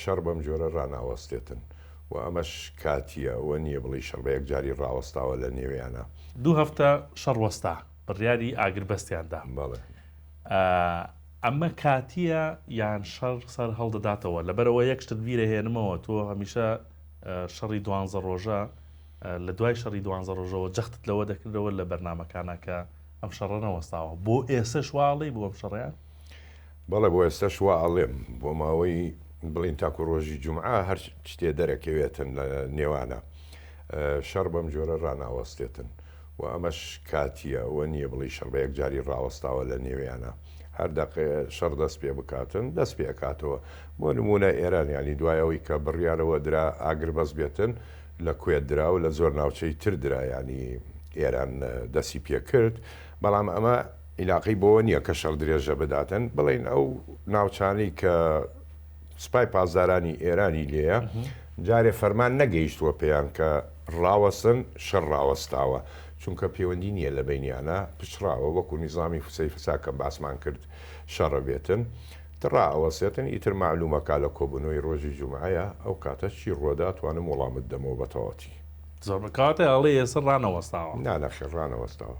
شەڕ بەم جۆرە ڕناوەستێتن و ئەمەش کاتیە ئەوە نییە بڵی شەڕ بە یەکجاری ڕاوەستاوە لە نێویانە. 2 هەفتە شەڕ وەستا بڕیاری ئاگربەستیاندا. بەڵێ ئەمە کاتیە یان شەڕ سەر هەڵدەداتەوە لەبەرەوە یەک شتت بیرە هێنمەوە تۆ هەمیشە شەڕی 12 ڕۆژە لە دوای شەڕی 12 ڕۆژەوە جەختت لەوە دەکردەوە لە بەرنامەکانە کە ئەم شەڕە نەوەستاوە بۆ ئێستا شواڵی بۆ ئەم شەڕیان. بەڵێ بۆ ئێستا شوا ئەڵێم بۆ ماوەی بڵین تاکو ڕۆژی جومعە هەر شتێ دەرەکەوێتن لە نێوانە شەڕ بەم جۆرە ڕناوەستێتن و ئەمەش کاتیە ئەوە نییە بڵی شەڕ بە یەکجاری ڕاوەستاوە لە نێویانە. هەر دەقێ شەڕ دەست پێ بکاتن دەست پێ ئەکاتەوە. بۆ نمونە ئێران ینی دوایەوەی کە بڕیارەوە درا ئاگربەست بێتن لە کوێت درا و لە زۆر ناوچەی تر درا ینی ئێران دەستی پێ کرد، بەڵام ئەمە عیلاقی بۆ نییە کە شەڕ درێژە بداتن بڵین ئەو ناوچانەی کە سوپای پازدارانی ئێرانی لێیە جارێ فەرمان نەگەیشتووە پێیان کە ڕاوەستن شەڕ ڕاوەستاوە، چونکە پەیوەندی نییە لە بینیانە پشراوە وەکو نیزامی فسەی فسا کە باسمان کرد شەڕە بێتن ڕائەوەسێتن ئیتر معلومەکە لە کۆبوونەوەی ڕۆژی جومعەیە ئەو کاتە چی ڕۆدا توانم وەڵامت دەمەوە بەتەواتی. زۆر بکاتە ئەڵێ ئێستا ڕانەوەستاوە نانەخێ ڕانەوەستاوە.